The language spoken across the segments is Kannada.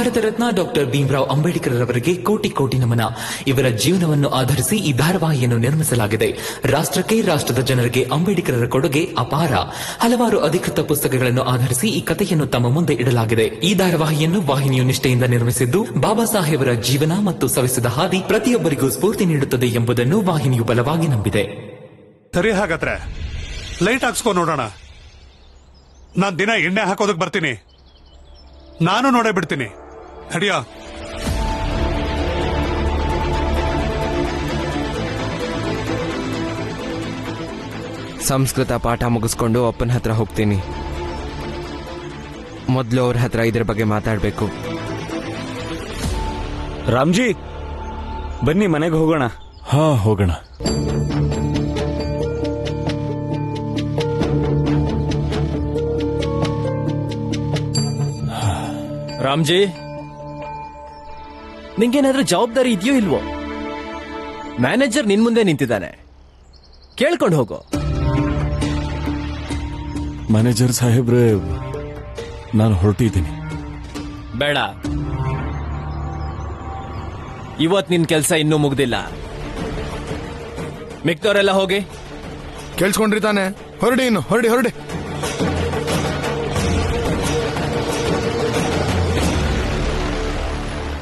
ಭಾರತ ರತ್ನ ಡಾಕ್ಟರ್ ಭೀಮರಾವ್ ಅಂಬೇಡ್ಕರ್ ಅವರಿಗೆ ಕೋಟಿ ಕೋಟಿ ನಮನ. ಇವರ ಜೀವನವನ್ನು ಆಧರಿಸಿ ಈ ಧಾರಾವಾಹಿಯನ್ನು ನಿರ್ಮಿಸಲಾಗಿದೆ. ರಾಷ್ಟ್ರಕ್ಕೆ, ರಾಷ್ಟ್ರದ ಜನರಿಗೆ ಅಂಬೇಡ್ಕರ್ ಕೊಡುಗೆ ಅಪಾರ. ಹಲವಾರು ಅಧಿಕೃತ ಪುಸ್ತಕಗಳನ್ನು ಆಧರಿಸಿ ಈ ಕಥೆಯನ್ನು ತಮ್ಮ ಮುಂದೆ ಇಡಲಾಗಿದೆ. ಈ ಧಾರಾವಾಹಿಯನ್ನು ವಾಹಿನಿಯು ನಿಷ್ಠೆಯಿಂದ ನಿರ್ಮಿಸಿದ್ದು, ಬಾಬಾ ಸಾಹೇಬರ ಜೀವನ ಮತ್ತು ಸವಿಸಿದ ಹಾದಿ ಪ್ರತಿಯೊಬ್ಬರಿಗೂ ಸ್ಫೂರ್ತಿ ನೀಡುತ್ತದೆ ಎಂಬುದನ್ನು ವಾಹಿನಿಯು ಬಲವಾಗಿ ನಂಬಿದೆ. ಸರಿ, ಹಾಗಾದ್ರೆ ಲೈಟ್ ಹಾಕ್ಸ್ಕೊ ನೋಡೋಣ. ನಾನ್ ದಿನ ಎಣ್ಣೆ ಹಾಕೋದಕ್ ಬರ್ತೀನಿ. ನಾನು ನೋಡೇ ಬಿಡ್ತೀನಿ. ನಡಿಯೋ. ಸಂಸ್ಕೃತ ಪಾಠ ಮುಗಿಸ್ಕೊಂಡು ಅಪ್ಪನ ಹತ್ರ ಹೋಗ್ತೀನಿ. ಮೊದಲು ಅವ್ರ ಹತ್ರ ಇದ್ರ ಬಗ್ಗೆ ಮಾತಾಡ್ಬೇಕು. ರಾಮ್ಜಿ, ಬನ್ನಿ ಮನೆಗೆ ಹೋಗೋಣ. ಹಾ, ಹೋಗೋಣ. ರಾಮ್ಜಿ, ನಿಂಗೇನಾದ್ರೂ ಜವಾಬ್ದಾರಿ ಇದೆಯೋ ಇಲ್ವೋ? ಮ್ಯಾನೇಜರ್ ನಿನ್ ಮುಂದೆ ನಿಂತಿದ್ದಾನೆ, ಕೇಳ್ಕೊಂಡು ಹೋಗೋ. ಮ್ಯಾನೇಜರ್ ಸಾಹೇಬ್ರೆ, ನಾನು ಹೊರಟಿದ್ದೀನಿ. ಬೇಡ, ಇವತ್ ನಿನ್ ಕೆಲ್ಸ ಇನ್ನೂ ಮುಗ್ದಿಲ್ಲ. ಮಿಕ್ತವರೆಲ್ಲ ಹೋಗಿ. ಕೇಳಿಸ್ಕೊಂಡ್ರಿ ತಾನೆ? ಹೊರಡಿ, ಇನ್ನು ಹೊರಡಿ ಹೊರಡಿ.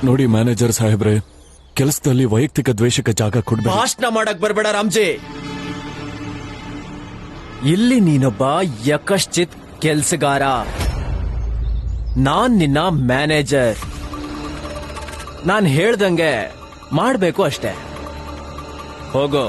ನೋಡಿ ಮ್ಯಾನೇಜರ್ ಸಾಹೇಬ್ರೆ, ಕೆಲಸದಲ್ಲಿ ವೈಯಕ್ತಿಕ ದ್ವೇಷಕ್ಕೆ ಜಾಗ ಕೊಡ್ಬೇಡಿ. ಭಾಷಣ ಮಾಡಕ್ ಬರ್ಬೇಡ ರಾಮ್ಜಿ. ಇಲ್ಲಿ ನೀನೊಬ್ಬ ಯಕಶ್ಚಿತ್ ಕೆಲ್ಸಗಾರ, ನಾನ್ ನಿನ್ನ ಮ್ಯಾನೇಜರ್. ನಾನ್ ಹೇಳ್ದಂಗೆ ಮಾಡ್ಬೇಕು ಅಷ್ಟೇ. ಹೋಗೋ.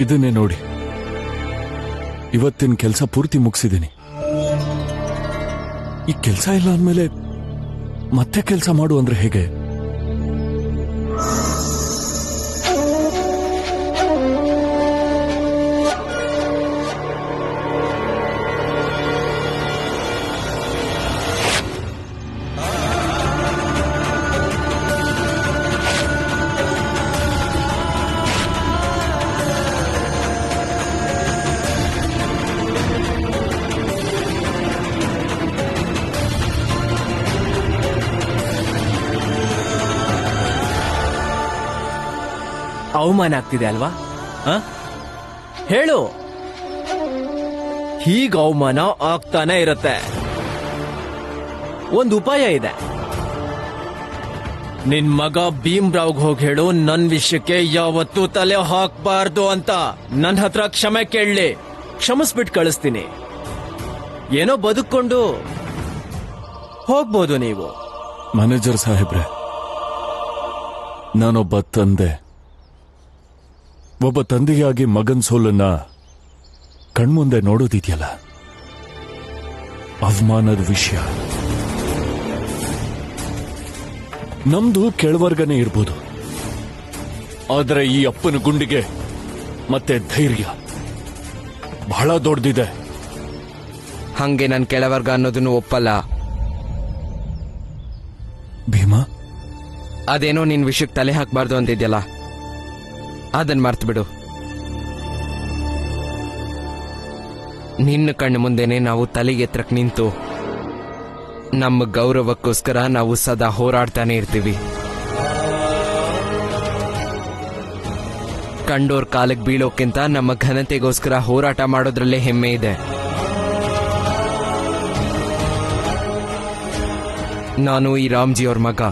ಇದನ್ನೇ ನೋಡಿ, ಇವತ್ತಿನ ಕೆಲಸ ಪೂರ್ತಿ ಮುಗಿಸಿದ್ದೀನಿ. ಈ ಕೆಲಸ ಇಲ್ಲ ಅಂದ್ಮೇಲೆ ಮತ್ತೆ ಕೆಲಸ ಮಾಡು ಅಂದ್ರೆ ಹೇಗೆ? ಅವಮಾನ ಆಗ್ತಿದೆ ಅಲ್ವಾ? ಹೇಳು. ಹೀಗ ಅವಮಾನ ಆಗ್ತಾನೆ ಇರುತ್ತೆ. ಒಂದು ಉಪಾಯ ಇದೆ. ನಿನ್ ಮಗ ಭೀಮ್ರಾವ್ಗೆ ಹೋಗಿ ಹೇಳು, ನನ್ ವಿಷಯಕ್ಕೆ ಯಾವತ್ತೂ ತಲೆ ಹಾಕ್ಬಾರ್ದು ಅಂತ. ನನ್ ಹತ್ರ ಕ್ಷಮೆ ಕೇಳಲಿ, ಕ್ಷಮಿಸ್ಬಿಟ್ಟು ಕಳಿಸ್ತೀನಿ. ಏನೋ ಬದುಕೊಂಡು ಹೋಗ್ಬೋದು ನೀವು. ಮ್ಯಾನೇಜರ್ ಸಾಹೇಬ್ರೆ, ನಾನೊಬ್ಬ ತಂದೆ. ಒಬ್ಬ ತಂದೆಯಾಗಿ ಮಗನ್ ಸೋಲನ್ನ ಕಣ್ಮುಂದೆ ನೋಡೋದಿದೆಯಲ್ಲ, ಅವಮಾನದ ವಿಷಯ. ನಮ್ದು ಕೆಳವರ್ಗನೇ ಇರ್ಬೋದು, ಆದರೆ ಈ ಅಪ್ಪನ ಗುಂಡಿಗೆ ಮತ್ತೆ ಧೈರ್ಯ ಬಹಳ ದೊಡ್ಡದಿದೆ. ಹಂಗೆ ನನ್ ಕೆಳವರ್ಗ ಅನ್ನೋದನ್ನು ಒಪ್ಪಲ್ಲ. ಭೀಮಾ, ಅದೇನೋ ನಿನ್ ವಿಷಯಕ್ಕೆ ತಲೆ ಹಾಕ್ಬಾರ್ದು ಅಂತಿದ್ಯಲ್ಲ, ಅದನ್ ಮರ್ತು ಬಿಡು. ನಿನ್ನ ಕಣ್ಣು ಮುಂದೆನೆ ನಾವು ತಲೆಗೆತ್ರಕ್ ನಿಂತು ನಮ್ಮ ಗೌರವಕ್ಕೋಸ್ಕರ ನಾವು ಸದಾ ಹೋರಾಡ್ತಾನೆ ಇರ್ತೀವಿ. ಕಂಡೋರ್ ಕಾಲಕ್ಕೆ ಬೀಳೋಕ್ಕಿಂತ ನಮ್ಮ ಘನತೆಗೋಸ್ಕರ ಹೋರಾಟ ಮಾಡೋದ್ರಲ್ಲೇ ಹೆಮ್ಮೆ ಇದೆ. ನಾನು ಈ ರಾಮ್ಜಿ ಅವ್ರ ಮಗ.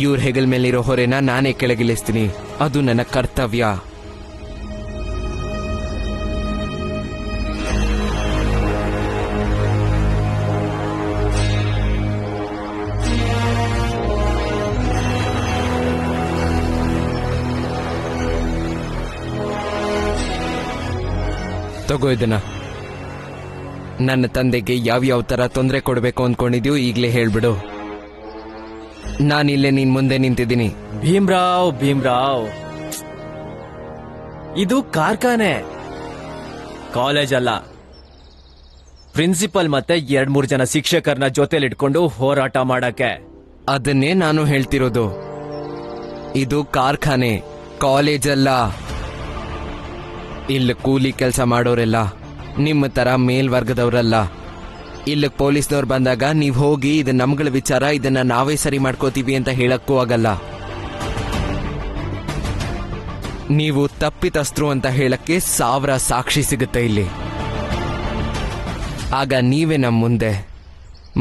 ಇವ್ರ ಹೆಗಲ್ ಮೇಲಿರೋ ಹೊರೆನ ನಾನೇ ಕೆಳಗಿಳಿಸ್ತೀನಿ. ಅದು ನನ್ನ ಕರ್ತವ್ಯ. ತಗೋ ಇದನ್ನ. ನನ್ನ ತಂದೆಗೆ ಯಾವ್ಯಾವ ತರ ತೊಂದರೆ ಕೊಡಬೇಕು ಅಂದ್ಕೊಂಡಿದ್ಯೋ ಈಗಲೇ ಹೇಳ್ಬಿಡು. ನಾನಿಲ್ಲೇ ನಿನ್ ಮುಂದೆ ನಿಂತಿದ್ದೀನಿ. ಭೀಮ್ರಾವ್, ಇದು ಕಾರ್ಖಾನೆ, ಕಾಲೇಜ್ ಅಲ್ಲ. ಪ್ರಿನ್ಸಿಪಲ್ ಮತ್ತೆ 2-3 ಜನ ಶಿಕ್ಷಕರನ್ನ ಜೊತೆಲಿಟ್ಕೊಂಡು ಹೋರಾಟ ಮಾಡಕ್ಕೆ. ಅದನ್ನೇ ನಾನು ಹೇಳ್ತಿರೋದು. ಇದು ಕಾರ್ಖಾನೆ, ಕಾಲೇಜ್ ಅಲ್ಲ. ಇಲ್ಲಿ ಕೂಲಿ ಕೆಲಸ ಮಾಡೋರೆಲ್ಲ ನಿಮ್ಮ ತರ ಮೇಲ್ವರ್ಗದವ್ರಲ್ಲ. ಇಲ್ಲಿ ಪೊಲೀಸ್ನವ್ರು ಬಂದಾಗ ನೀವ್ ಹೋಗಿ ಇದು ನಮ್ಗಳ ವಿಚಾರ, ಇದನ್ನ ನಾವೇ ಸರಿ ಮಾಡ್ಕೋತೀವಿ ಅಂತ ಹೇಳಕ್ಕೂ ಆಗಲ್ಲ. ನೀವು ತಪ್ಪಿತಸ್ಥರು ಅಂತ ಹೇಳಕ್ಕೆ 1000 ಸಾಕ್ಷಿ ಸಿಗುತ್ತೆ ಇಲ್ಲಿ. ಆಗ ನೀವೇ ನಮ್ಮ ಮುಂದೆ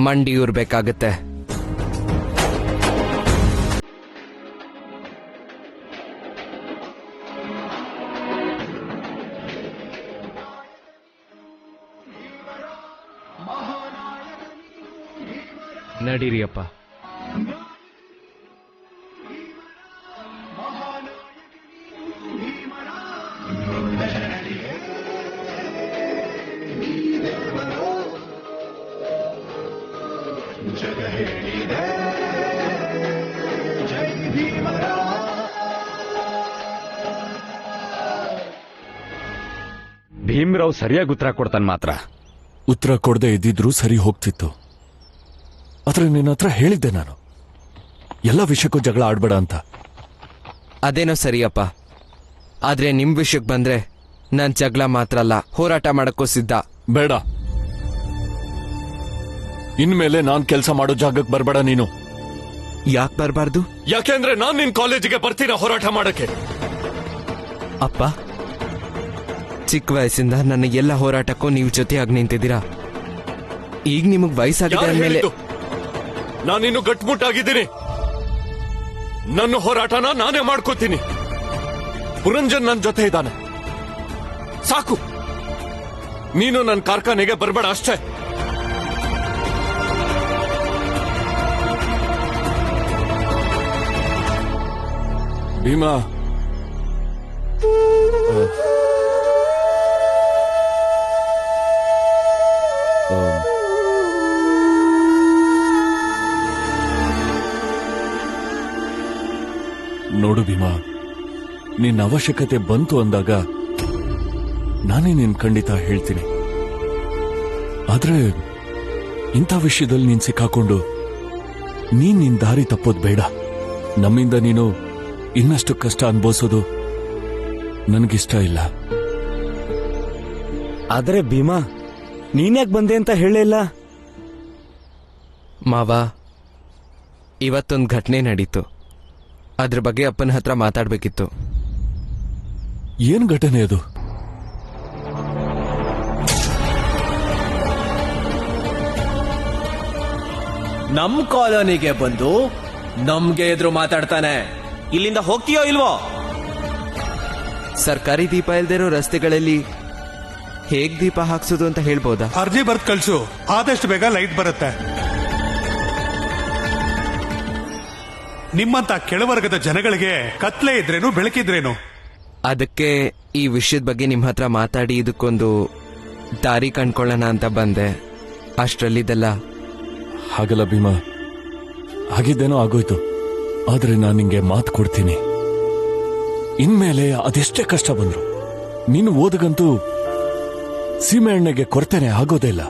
ಮಂಡಿಯೂರ್ಬೇಕಾಗತ್ತೆ. ನಡೀರಿಯಪ್ಪ. ಭೀಮ್ರಾವ್ ಸರಿಯಾಗಿ ಉತ್ತರ ಕೊಡ್ತಾನೆ ಮಾತ್ರ. ಉತ್ತರ ಕೊಡದೆ ಇದ್ದಿದ್ರು ಸರಿ ಹೋಗ್ತಿತ್ತು. ಆದ್ರೆ ನಿನ್ನ ಹತ್ರ ಹೇಳಿದ್ದೆ ನಾನು, ಎಲ್ಲ ವಿಷಯಕ್ಕೂ ಜಗಳ ಆಡ್ಬೇಡ ಅಂತ. ಅದೇನೋ ಸರಿಯಪ್ಪ. ಆದ್ರೆ ನಿಮ್ ವಿಷಯಕ್ಕೆ ಬಂದ್ರೆ ನಾನ್ ಜಗಳ ಮಾತ್ರ ಅಲ್ಲ, ಹೋರಾಟ ಮಾಡಕ್ಕೂ ಸಿದ್ಧ. ಬೇಡ, ಇನ್ಮೇಲೆ ನಾನ್ ಕೆಲಸ ಮಾಡೋ ಜಾಗಕ್ಕೆ ಬರ್ಬೇಡ ನೀನು. ಯಾಕೆ ಬರಬಾರ್ದು? ಯಾಕೆಂದ್ರೆ ನಾನ್ ನಿನ್ ಕಾಲೇಜಿಗೆ ಬರ್ತೀನ ಹೋರಾಟ ಮಾಡಕ್ಕೆ. ಅಪ್ಪ, ಚಿಕ್ಕ ವಯಸ್ಸಿಂದ ನನ್ನ ಎಲ್ಲ ಹೋರಾಟಕ್ಕೂ ನೀವು ಜೊತೆಯಾಗಿ ನಿಂತಿದ್ದೀರಾ. ಈಗ ನಿಮಗ್ ವಯಸ್ಸಾಗಿದೆ ಅಂದ್ಮೇಲೆ ನಾನಿನ್ನು ಗಟ್ಮುಟ್ಟಾಗಿದ್ದೀನಿ. ನನ್ನ ಹೋರಾಟನ ನಾನೇ ಮಾಡ್ಕೋತೀನಿ. ಪುರಂಜನ್ ನನ್ನ ಜೊತೆ ಇದ್ದಾನೆ, ಸಾಕು. ನೀನು ನನ್ನ ಕಾರ್ಖಾನೆಗೆ ಬರಬೇಡ ಅಷ್ಟೇ. ಭೀಮಾ, ನೋಡು ಭೀಮಾ, ನಿನ್ನ ಅವಶ್ಯಕತೆ ಬಂತು ಅಂದಾಗ ನಾನೇ ನಿನ್ ಖಂಡಿತ ಹೇಳ್ತೀನಿ. ಆದ್ರೆ ಇಂಥ ವಿಷಯದಲ್ಲಿ ನೀನ್ ಸಿಕ್ಕಾಕೊಂಡು ನಿನ್ ದಾರಿ ತಪ್ಪೋದು ಬೇಡ. ನಮ್ಮಿಂದ ನೀನು ಇನ್ನಷ್ಟು ಕಷ್ಟ ಅನುಭವಿಸೋದು ನನಗಿಷ್ಟ ಇಲ್ಲ. ಆದ್ರೆ ಭೀಮಾ, ನೀನ್ಯಾಕ್ ಬಂದೆ ಅಂತ ಹೇಳಿಲ್ಲ? ಮಾವ, ಇವತ್ತೊಂದು ಘಟನೆ ನಡೀತು. ಅದ್ರ ಬಗ್ಗೆ ಅಪ್ಪನ ಹತ್ರ ಮಾತಾಡ್ಬೇಕಿತ್ತು. ಏನ್ ಘಟನೆ ಅದು? ನಮ್ ಕಾಲೋನಿಗೆ ಬಂದು ನಮ್ಗೆ ಎದುರು ಮಾತಾಡ್ತಾನೆ. ಇಲ್ಲಿಂದ ಹೋಗ್ತೀಯೋ ಇಲ್ವೋ? ಸರ್ಕಾರಿ ದೀಪ ಇಲ್ದಿರೋ ರಸ್ತೆಗಳಲ್ಲಿ ಹೇಗ್ ದೀಪ ಹಾಕ್ಸೋದು ಅಂತ ಹೇಳ್ಬೋದಾ? ಅರ್ಜಿ ಬರ್ತ್ ಕಳ್ಸು, ಆದಷ್ಟು ಬೇಗ ಲೈಟ್ ಬರುತ್ತೆ. ನಿಮ್ಮಂತ ಕೆಳವರ್ಗದ ಜನಗಳಿಗೆ ಕತ್ಲೆ ಇದ್ರೇನು ಬೆಳಕಿದ್ರೇನು. ಅದಕ್ಕೆ ಈ ವಿಷಯದ ಬಗ್ಗೆ ನಿಮ್ ಹತ್ರ ಮಾತಾಡಿ ಇದಕ್ಕೊಂದು ದಾರಿ ಕಂಡ್ಕೊಳ್ಳೋಣ ಅಂತ ಬಂದೆ. ಅಷ್ಟ್ರಲ್ಲಿದೆಲ್ಲ ಹಾಗಲ್ಲ ಭೀಮಾ, ಆಗಿದ್ದೇನೋ ಆಗೋಯ್ತು. ಆದ್ರೆ ನಾನು ನಿಂಗೆ ಮಾತು ಕೊಡ್ತೀನಿ, ಇನ್ಮೇಲೆ ಅದೆಷ್ಟೇ ಕಷ್ಟ ಬಂದ್ರು ನೀನು ಓದಗಂತೂ ಸೀಮೆ ಎಣ್ಣೆಗೆ ಕೊರತೆನೆ ಆಗೋದೇ ಇಲ್ಲ.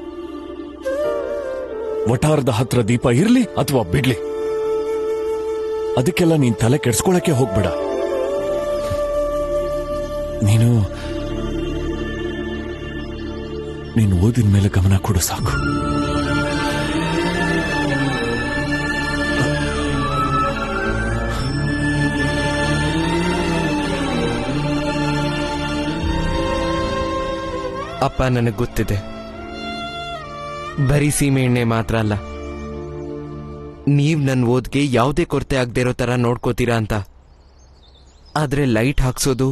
ವಟಾರದ ಹತ್ರ ದೀಪ ಇರ್ಲಿ ಅಥವಾ ಬಿಡ್ಲಿ, ಅದಕ್ಕೆಲ್ಲ ನೀನ್ ತಲೆ ಕೆಡ್ಸ್ಕೊಳಕ್ಕೆ ಹೋಗ್ಬೇಡ. ನೀನು ಓದಿನ ಮೇಲೆ ಗಮನ ಕೊಡು ಸಾಕು. ಅಪ್ಪ, ನನಗೆ ಗೊತ್ತಿದೆ, ಬರೀ ಸೀಮೆ ಎಣ್ಣೆ ಮಾತ್ರ ಅಲ್ಲ, ನೀವ್ ನನ್ನ ಓದ್ಗೆ ಯಾವುದೇ ಕೊರತೆ ಆಗದೆ ಇರೋ ತರ ನೋಡ್ಕೋತೀರಾ ಅಂತ. ಆದ್ರೆ ಲೈಟ್ ಹಾಕ್ಸೋದು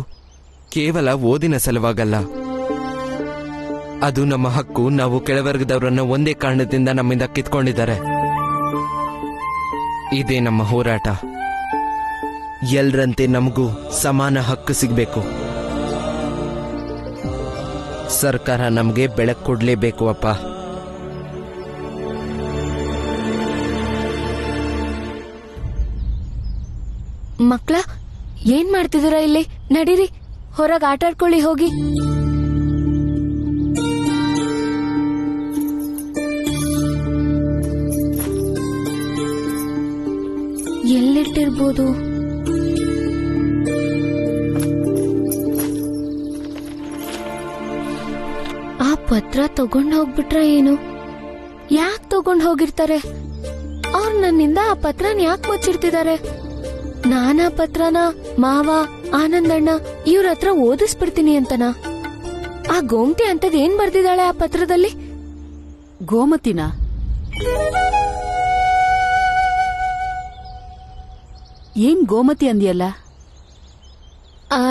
ಕೇವಲ ಓದಿನ ಸಲುವಾಗಲ್ಲ, ಅದು ನಮ್ಮ ಹಕ್ಕು. ನಾವು ಕೆಳವರ್ಗದವರನ್ನ ಒಂದೇ ಕಾರಣದಿಂದ ನಮ್ಮಿಂದ ಕಿತ್ಕೊಂಡಿದ್ದಾರೆ. ಇದೇ ನಮ್ಮ ಹೋರಾಟ. ಎಲ್ರಂತೆ ನಮಗೂ ಸಮಾನ ಹಕ್ಕು ಸಿಗ್ಬೇಕು. ಸರ್ಕಾರ ನಮಗೆ ಬೆಳಕು ಕೊಡ್ಲೇಬೇಕು ಅಪ್ಪ. ಮಕ್ಳ, ಏನ್ ಮಾಡ್ತಿದ್ದೀರಾ ಇಲ್ಲಿ? ನಡೀರಿ, ಹೊರಗೆ ಆಟಾಡ್ಕೊಳ್ಳಿ ಹೋಗಿ. ಇರ್ಬೋದು? ಆ ಪತ್ರ ತಗೊಂಡ್ ಹೋಗ್ಬಿಟ್ರ ಏನು? ಯಾಕೆ ತಗೊಂಡ್ ಹೋಗಿರ್ತಾರೆ? ಅವ್ರು ನನ್ನಿಂದ ಆ ಪತ್ರನ ಯಾಕೆ ಮುಚ್ಚಿಡ್ತಿದ್ದಾರೆ? ನಾನಾ ಪತ್ರನ ಮಾವ, ಆನಂದಣ್ಣ ಇವ್ರ ಹತ್ರ ಓದಿಸ್ಬಿಡ್ತೀನಿ ಅಂತನ? ಆ ಗೋಮತಿ ಅಂತದ್ ಏನ್ ಬರ್ದಿದ್ದಾಳೆ ಆ ಪತ್ರದಲ್ಲಿ? ಗೋಮತಿನ? ಏನ್ ಗೋಮತಿ ಅಂದಿಯಲ್ಲ?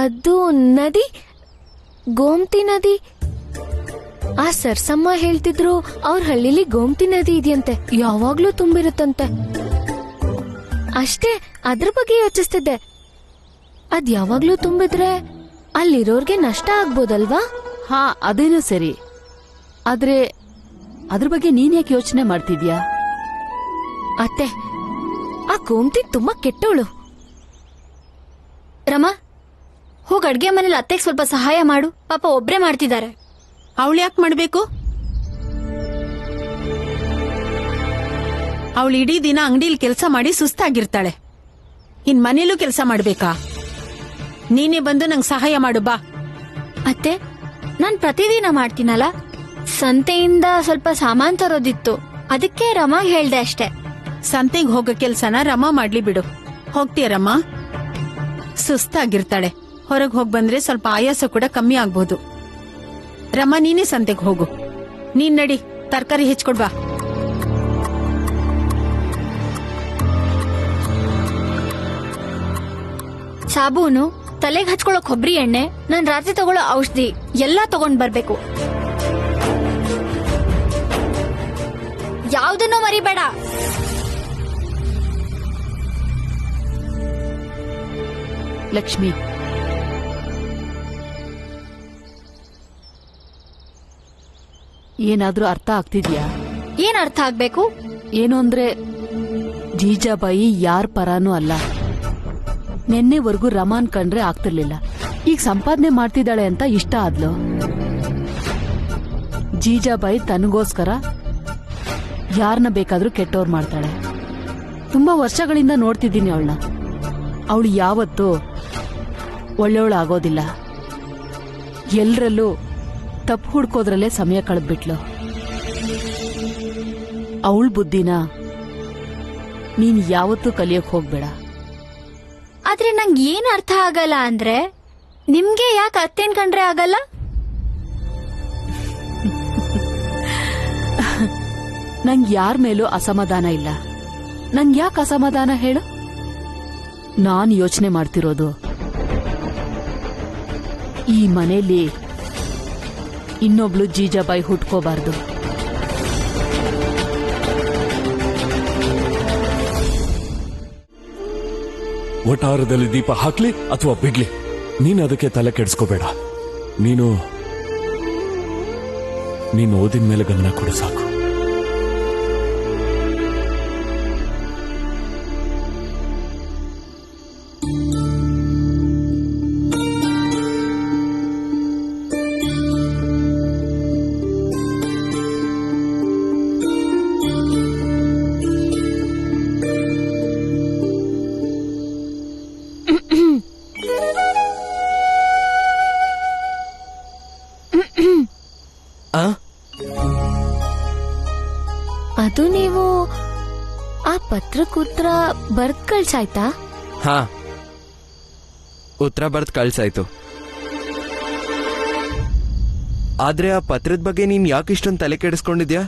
ಅದು ನದಿ, ಗೋಮತಿ ನದಿ. ಆ ಸರ್ಸಮ್ಮ ಹೇಳ್ತಿದ್ರು ಅವ್ರ ಹಳ್ಳಿಲಿ ಗೋಮತಿ ನದಿ ಇದೆಯಂತೆ, ಯಾವಾಗ್ಲೂ ತುಂಬಿರುತ್ತಂತೆ. ಅಷ್ಟೇ, ಅದ್ರ ಬಗ್ಗೆ ಯೋಚಿಸ್ತಿದ್ದೆ. ಅದ್ ಯಾವಾಗ್ಲೂ ತುಂಬಿದ್ರೆ ಅಲ್ಲಿರೋರ್ಗೆ ನಷ್ಟ ಆಗ್ಬೋದಲ್ವಾ? ಹಾ, ಅದೇನೋ ಸರಿ. ಆದ್ರೆ ಅದ್ರ ಬಗ್ಗೆ ನೀನ್ ಯಾಕೆ ಯೋಚನೆ ಮಾಡ್ತಿದ್ಯಾ? ಅತ್ತೆ, ಆ ಗೋಮತಿ ತುಂಬಾ ಕೆಟ್ಟವಳು. ರಮಾ, ಹೋಗ್ ಅಡ್ಗೆ ಮನೇಲಿ ಅತ್ತೆಗೆ ಸ್ವಲ್ಪ ಸಹಾಯ ಮಾಡು. ಪಾಪ ಒಬ್ರೇ ಮಾಡ್ತಿದ್ದಾರೆ. ಅವಳು ಯಾಕೆ ಮಾಡ್ಬೇಕು? ಅವಳು ಇಡೀ ದಿನ ಅಂಗಡಿಲಿ ಕೆಲಸ ಮಾಡಿ ಸುಸ್ತಾಗಿರ್ತಾಳೆ. ಇನ್ ಮನೇಲೂ ಕೆಲಸ ಮಾಡ್ಬೇಕಾ? ನೀನೇ ಬಂದು ನಂಗೆ ಸಹಾಯ ಮಾಡು ಬಾ. ಅತ್ತೆ, ನಾನ್ ಪ್ರತಿದಿನ ಮಾಡ್ತೀನಲ್ಲ. ಸಂತೆಯಿಂದ ಸ್ವಲ್ಪ ಸಾಮಾನ್ ತರೋದಿತ್ತು, ಅದಕ್ಕೆ ರಮಾ ಹೇಳ್ದೆ ಅಷ್ಟೇ. ಸಂತೆಗೆ ಹೋಗೋ ಕೆಲ್ಸನ ರಮಾ ಮಾಡ್ಲಿ ಬಿಡು. ಹೋಗ್ತೀಯ ರಮಾ? ಸುಸ್ತಾಗಿರ್ತಾಳೆ. ಹೊರಗೆ ಹೋಗ್ ಬಂದ್ರೆ ಸ್ವಲ್ಪ ಆಯಾಸ ಕೂಡ ಕಮ್ಮಿ ಆಗ್ಬೋದು. ರಮಾ, ನೀನೇ ಸಂತೆಗೆ ಹೋಗು. ನೀನ್ ನಡಿ, ತರಕಾರಿ ಹೆಚ್ಚಿಕೊಡ್ಬಾ. ಸಾಬೂನು, ತಲೆಗೆ ಹಚ್ಕೊಳ್ಳೋ ಕೊಬ್ಬರಿ ಎಣ್ಣೆ, ನಾನ್ ರಾತ್ರಿ ತಗೊಳ್ಳೋ ಔಷಧಿ ಎಲ್ಲಾ ತಗೊಂಡ್ ಬರ್ಬೇಕು. ಯಾವ್ದನ್ನೂ ಮರಿಬೇಡ. ಲಕ್ಷ್ಮಿ, ಏನಾದ್ರೂ ಅರ್ಥ ಆಗ್ತಿದ್ಯಾ? ಏನ್ ಅರ್ಥ ಆಗ್ಬೇಕು? ಏನು ಅಂದ್ರೆ, ಜೀಜಾಬಾಯಿ ಯಾರ್ ಪರಾನೂ ಅಲ್ಲ. ನೆನ್ನೆವರೆಗೂ ರಮಾನ್ ಕಂಡ್ರೆ ಆಗ್ತಿರ್ಲಿಲ್ಲ, ಈಗ ಸಂಪಾದನೆ ಮಾಡ್ತಿದ್ದಾಳೆ ಅಂತ ಇಷ್ಟ ಆದ್ಲು. ಜೀಜಾಬಾಯಿ ತನಗೋಸ್ಕರ ಯಾರನ್ನ ಬೇಕಾದ್ರೂ ಕೆಟ್ಟೋರ್ ಮಾಡ್ತಾಳೆ. ತುಂಬಾ ವರ್ಷಗಳಿಂದ ನೋಡ್ತಿದ್ದೀನಿ ಅವಳನ್ನ. ಅವಳು ಯಾವತ್ತೂ ಒಳ್ಳೆಯವಳಾಗೋದಿಲ್ಲ. ಎಲ್ರಲ್ಲೂ ತಪ್ಪು ಹುಡ್ಕೋದ್ರಲ್ಲೇ ಸಮಯ ಕಳೆದ್ಬಿಟ್ಲು. ಅವಳ ಬುದ್ಧಿನ ನೀನ್ ಯಾವತ್ತೂ ಕಲಿಯಕ್ ಹೋಗ್ಬೇಡ. ಆದ್ರೆ ನಂಗೆ ಏನ್ ಅರ್ಥ ಆಗಲ್ಲ ಅಂದ್ರೆ, ನಿಮ್ಗೆ ಯಾಕೆ ಅತ್ತೇನ್ ಕಂಡ್ರೆ ಆಗಲ್ಲ? ನಂಗ್ ಯಾರ ಮೇಲೂ ಅಸಮಾಧಾನ ಇಲ್ಲ. ನಂಗ್ ಯಾಕೆ ಅಸಮಾಧಾನ ಹೇಳು? ನಾನ್ ಯೋಚನೆ ಮಾಡ್ತಿರೋದು, ಈ ಮನೆಯಲ್ಲಿ ಇನ್ನೊಬ್ಳು ಜೀಜಾಬಾಯಿ ಹುಟ್ಕೋಬಾರ್ದು. ಒಟ್ಟಾರದಲ್ಲಿ ದೀಪ ಹಾಕ್ಲಿ ಅಥವಾ ಬಿಡ್ಲಿ, ನೀನು ಅದಕ್ಕೆ ತಲೆ ಕೆಡಿಸ್ಕೋಬೇಡ. ನೀನು ಓದಿನ ಮೇಲೆ ಗಮನ ಕೊಡು ಸಾಕು. ಅದು ನೀವು ಆ ಪತ್ರಕ್ಕೂತ್ರ ಬರ್ದ್ ಕಳ್ಸಾಯ್ತಾ? ಹಾ, ಉತ್ತರ ಬರ್ದ್ ಕಳ್ಸಾಯ್ತು. ಆದ್ರೆ ಆ ಪತ್ರದ ಬಗ್ಗೆ ನೀನ್ ಯಾಕೆ ಇಷ್ಟೊಂದು ತಲೆ ಕೆಡಿಸ್ಕೊಂಡಿದ್ಯಾ?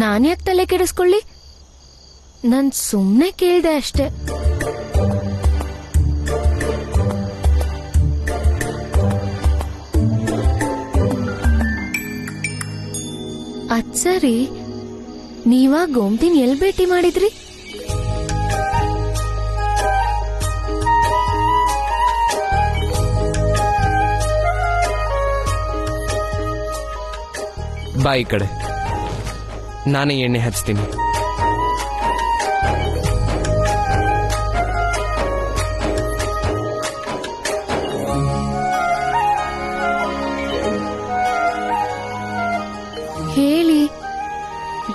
ನಾನ್ಯಾಕೆ ತಲೆ ಕೆಡಿಸ್ಕೊಳ್ಳಿ? ನಾನ್ ಸುಮ್ನೆ ಕೇಳ್ದೆ ಅಷ್ಟೆ. ಅದ್ ಸರಿ, ನೀವಾ ಗೋಮತಿನ್ ಎಲ್ ಭೇಟಿ ಮಾಡಿದ್ರಿ? ಬಾ ಈ ಕಡೆ, ನಾನೇ ಎಣ್ಣೆ ಹಚ್ತೀನಿ. ಹೇಳಿ,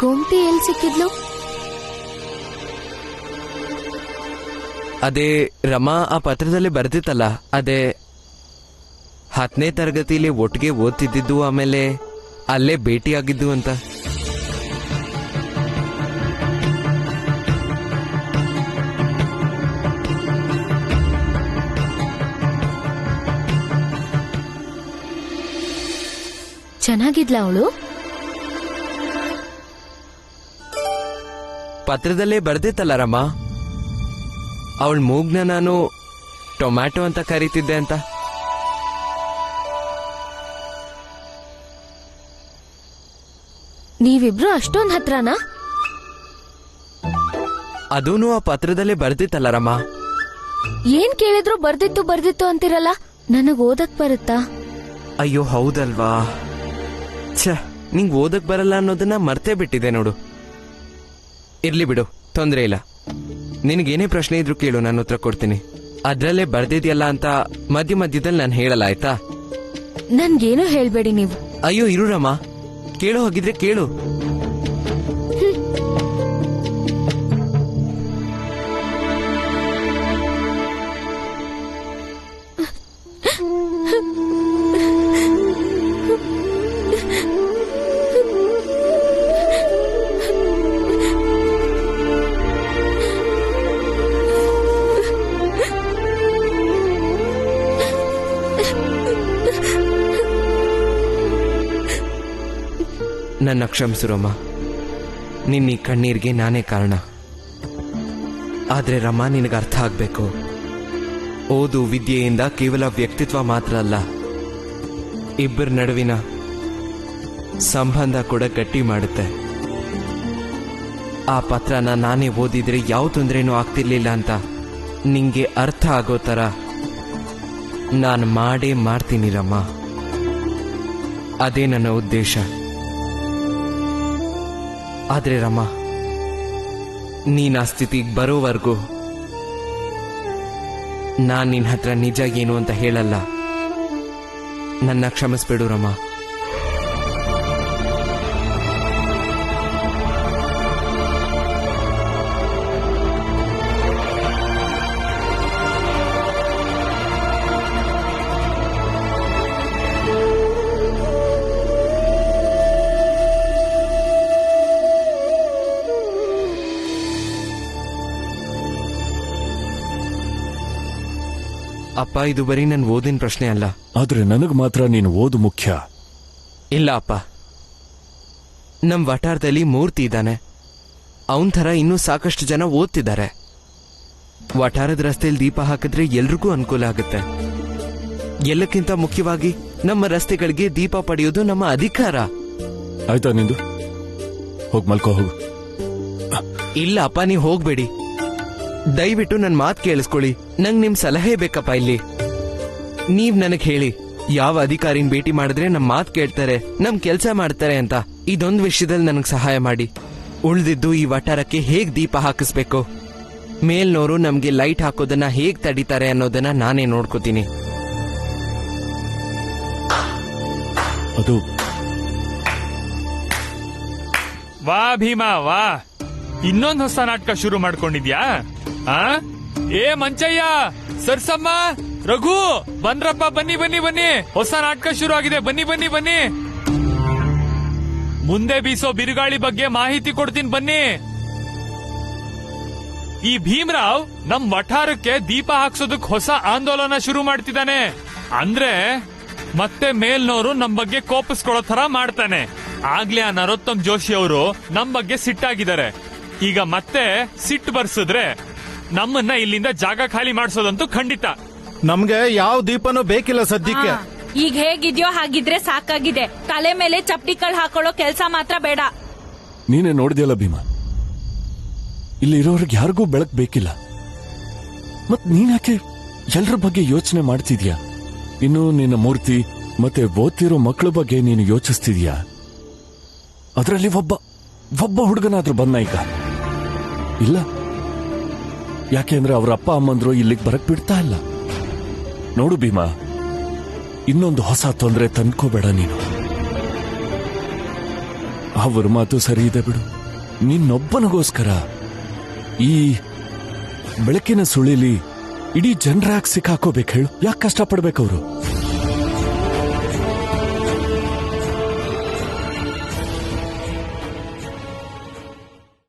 ಗೋಮತಿ ಎಲ್ಲಿ ಸಿಕ್ಕಿದ್ಲು? ಅದೇ ರಮಾ ಆ ಪತ್ರದಲ್ಲಿ ಬರ್ದಿತ್ತಲ್ಲ, ಅದೇ 10ನೇ ತರಗತಿಲಿ ಒಟ್ಟಿಗೆ ಓದ್ತಿದ್ದಿದ್ದು, ಆಮೇಲೆ ಅಲ್ಲೇ ಭೇಟಿಯಾಗಿದ್ದು ಅಂತ. ಚೆನ್ನಾಗಿದ್ಲ ಅವಳು? ಪತ್ರದಲ್ಲೇ ಬರ್ದಿತ್ತಲ್ಲ ರಮಾ, ಅವಳ ಮೂಗ್ನ ನಾನು ಟೊಮ್ಯಾಟೊ ಅಂತ ಕರೀತಿದ್ದೆ ಅಂತ. ನೀವಿಬ್ರು ಅಷ್ಟೊಂದ್ ಹತ್ರನಾ? ಅದೂನು ಆ ಪತ್ರದಲ್ಲೇ ಬರ್ದಿತ್ತಲ್ಲ ರಮಾ. ಏನ್ ಕೇಳಿದ್ರು ಬರ್ದಿತ್ತು ಅಂತಿರಲ್ಲ, ನನಗ್ ಓದಕ್ ಬರುತ್ತಾ? ಅಯ್ಯೋ ಹೌದಲ್ವಾ, ಛ, ನಿಂಗ್ ಓದಕ್ ಬರಲ್ಲ ಅನ್ನೋದನ್ನ ಮರ್ತೇ ಬಿಟ್ಟಿದೆ ನೋಡು. ಇರ್ಲಿ ಬಿಡು, ತೊಂದ್ರೆ ಇಲ್ಲ. ನಿನಗೇನೇ ಪ್ರಶ್ನೆ ಇದ್ರು ಕೇಳು, ನಾನು ಉತ್ತರ ಕೊಡ್ತೀನಿ. ಅದ್ರಲ್ಲೇ ಬರ್ದಿದ್ಯಲ್ಲ ಅಂತ ಮಧ್ಯ ಮಧ್ಯದಲ್ಲಿ ನಾನು ಹೇಳಲ್ಲ, ಆಯ್ತಾ? ನನ್ಗೇನು ಹೇಳ್ಬೇಡಿ ನೀವು. ಅಯ್ಯೋ ಇರು ರಮಾ, ಕೇಳು, ಹೋಗಿದ್ರೆ ಕೇಳು. ನನ್ನ ಕ್ಷಮಿಸು ರಮಾ, ನಿನ್ನ ಈ ಕಣ್ಣೀರಿಗೆ ನಾನೇ ಕಾರಣ. ಆದ್ರೆ ರಮಾ, ನಿನಗೆ ಅರ್ಥ ಆಗ್ಬೇಕು, ಓದು ವಿದ್ಯೆಯಿಂದ ಕೇವಲ ವ್ಯಕ್ತಿತ್ವ ಮಾತ್ರ ಅಲ್ಲ, ಇಬ್ಬರ ನಡುವಿನ ಸಂಬಂಧ ಕೂಡ ಗಟ್ಟಿ ಮಾಡುತ್ತೆ. ಆ ಪತ್ರನ ನಾನೇ ಓದಿದ್ರೆ ಯಾವ ತೊಂದರೆನೂ ಆಗ್ತಿರ್ಲಿಲ್ಲ ಅಂತ ನಿಂಗೆ ಅರ್ಥ ಆಗೋ ಥರ ನಾನು ಮಾಡೇ ಮಾಡ್ತೀನಿ ರಮಾ. ಅದೇ ನನ್ನ ಉದ್ದೇಶ. ಆದ್ರೆ ರಮಾ, ನೀನ್ ಆ ಸ್ಥಿತಿಗೆ ಬರೋವರೆಗೂ ನಾನ್ ನಿನ್ನ ಹತ್ರ ನಿಜ ಏನು ಅಂತ ಹೇಳಲ್ಲ. ನನ್ನ ಕ್ಷಮಿಸ್ಬಿಡು ರಮಾ. ಅಪ್ಪ, ಇದು ಬರೀ ನನ್ನ ಓದಿನ ಪ್ರಶ್ನೆ ಅಲ್ಲ. ಆದ್ರೆ ನನಗ್ ಮಾತ್ರ ನೀನು ಓದು ಮುಖ್ಯ. ಇಲ್ಲ ಅಪ್ಪ, ನಮ್ ವಠಾರದಲ್ಲಿ ಮೂರ್ತಿ ಇದ್ದಾನೆ, ಅವನ್ ಥರ ಇನ್ನೂ ಸಾಕಷ್ಟು ಜನ ಓದ್ತಿದ್ದಾರೆ. ವಠಾರದ ರಸ್ತೆಯಲ್ಲಿ ದೀಪ ಹಾಕಿದ್ರೆ ಎಲ್ರಿಗೂ ಅನುಕೂಲ ಆಗುತ್ತೆ. ಎಲ್ಲಕ್ಕಿಂತ ಮುಖ್ಯವಾಗಿ ನಮ್ಮ ರಸ್ತೆಗಳಿಗೆ ದೀಪ ಪಡೆಯೋದು ನಮ್ಮ ಅಧಿಕಾರ. ಆಯ್ತಾ ನಿಂದು? ಹೋಗ್ ಮಲ್ಕೋ ಹೋಗು. ಇಲ್ಲ ಅಪ್ಪ, ನೀವು ಹೋಗ್ಬೇಡಿ. ದಯವಿಟ್ಟು ನನ್ನ ಮಾತು ಕೇಳಿಸ್ಕೊಳ್ಳಿ. ನಂಗೆ ನಿಮ್ ಸಲಹೆ ಬೇಕಪ್ಪ. ಇಲ್ಲಿ ನೀವ್ ನನಗ್ ಹೇಳಿ, ಯಾವ ಅಧಿಕಾರಿನ ಭೇಟಿ ಮಾಡಿದ್ರೆ ನಮ್ ಮಾತು ಕೇಳ್ತಾರೆ, ನಮ್ ಕೆಲ್ಸ ಮಾಡ್ತಾರೆ ಅಂತ. ಇದೊಂದು ವಿಷಯದಲ್ಲಿ ನನಗ್ ಸಹಾಯ ಮಾಡಿ. ಉಳ್ದಿದ್ದು ಈ ವಠಾರಕ್ಕೆ ಹೇಗ್ ದೀಪ ಹಾಕಿಸ್ಬೇಕು, ಮೇಲ್ನೋರು ನಮ್ಗೆ ಲೈಟ್ ಹಾಕೋದನ್ನ ಹೇಗ್ ತಡೀತಾರೆ ಅನ್ನೋದನ್ನ ನಾನೇ ನೋಡ್ಕೋತೀನಿ. ಅದು ವಾ ಭೀಮಾ ವಾ, ಇನ್ನೊಂದು ಹೊಸ ನಾಟಕ ಶುರು ಮಾಡ್ಕೊಂಡಿದ್ಯಾ? ಏ ಮಂಚಯ್ಯ, ಸರ್ಸಮ್ಮ, ರಘು, ಬನ್ರಪ್ಪ, ಬನ್ನಿ ಬನ್ನಿ ಬನ್ನಿ, ಹೊಸ ನಾಟಕ ಶುರು ಆಗಿದೆ, ಬನ್ನಿ ಬನ್ನಿ ಬನ್ನಿ. ಮುಂದೆ ಬೀಸೋ ಬಿರುಗಾಳಿ ಬಗ್ಗೆ ಮಾಹಿತಿ ಕೊಡ್ತೀನಿ, ಬನ್ನಿ. ಈ ಭೀಮರಾವ್ ನಮ್ ವಠಾರಕ್ಕೆ ದೀಪ ಹಾಕ್ಸೋದಕ್ ಹೊಸ ಆಂದೋಲನ ಶುರು ಮಾಡ್ತಿದ್ದಾನೆ. ಅಂದ್ರೆ ಮತ್ತೆ ಮೇಲ್ನೋರು ನಮ್ ಬಗ್ಗೆ ಕೋಪಿಸ್ಕೊಳ್ಳೋ ತರ ಮಾಡ್ತಾನೆ. ಆಗ್ಲೇ ಆ ನರೋತ್ತಮ್ ಜೋಶಿ ಅವರು ನಮ್ ಬಗ್ಗೆ ಸಿಟ್ಟಾಗಿದ್ದಾರೆ. ಈಗ ಮತ್ತೆ ಸಿಟ್ಟು ಬರ್ಸಿದ್ರೆ ನಮ್ಮನ್ನ ಇಲ್ಲಿಂದ ಜಾಗ ಖಾಲಿ ಮಾಡಿಸೋದಂತೂ ಖಂಡಿತ. ನಮ್ಗೆ ಯಾವ ದೀಪನೂ ಬೇಕಿಲ್ಲ ಸದ್ಯಕ್ಕೆ. ಈಗ ಹೇಗಿದ್ಯೋ ಹಾಗಿದ್ರೆ ಸಾಕಾಗಿದೆ. ತಲೆ ಮೇಲೆ ಚಪ್ಟಿಕಲ್ ಹಾಕೊಳ್ಳೋ ಕೆಲ್ಸ ಮಾತ್ರ ಬೇಡ. ನೀನೇ ನೋಡಿದ್ಯಲ್ಲ ಭೀಮಾ, ಇಲ್ಲಿ ಇರೋರಿಗೆ ಯಾರಿಗೂ ಬೆಳಕ್ ಬೇಕಿಲ್ಲ. ಮತ್ ನೀನ್ಯಾಕೆ ಎಲ್ರ ಬಗ್ಗೆ ಯೋಚನೆ ಮಾಡ್ತಿದ್ಯಾ? ಇನ್ನು ನಿನ್ನ ಮೂರ್ತಿ ಮತ್ತೆ ಓದ್ತಿರೋ ಮಕ್ಕಳ ಬಗ್ಗೆ ನೀನು ಯೋಚಿಸ್ತಿದ್ಯಾ? ಅದರಲ್ಲಿ ಒಬ್ಬ ಹುಡುಗನಾದ್ರೂ ಬಂದ ಈಗ? ಇಲ್ಲ. ಯಾಕೆಂದ್ರೆ ಅವ್ರ ಅಪ್ಪ ಅಮ್ಮಂದ್ರು ಇಲ್ಲಿಗೆ ಬರಕ್ ಬಿಡ್ತಾ ಇಲ್ಲ. ನೋಡು ಭೀಮಾ, ಇನ್ನೊಂದು ಹೊಸ ತೊಂದರೆ ತಂದ್ಕೋಬೇಡ ನೀನು. ಅವ್ರ ಮಾತು ಸರಿ ಇದೆ ಬಿಡು. ನಿನ್ನೊಬ್ಬನಿಗೋಸ್ಕರ ಈ ಬೆಳಕಿನ ಸುಳಿಲಿ ಇಡೀ ಜನರಾಗ್ ಸಿಕ್ಕಾಕೋಬೇಕು ಹೇಳು? ಯಾಕೆ ಕಷ್ಟಪಡ್ಬೇಕವ್ರು?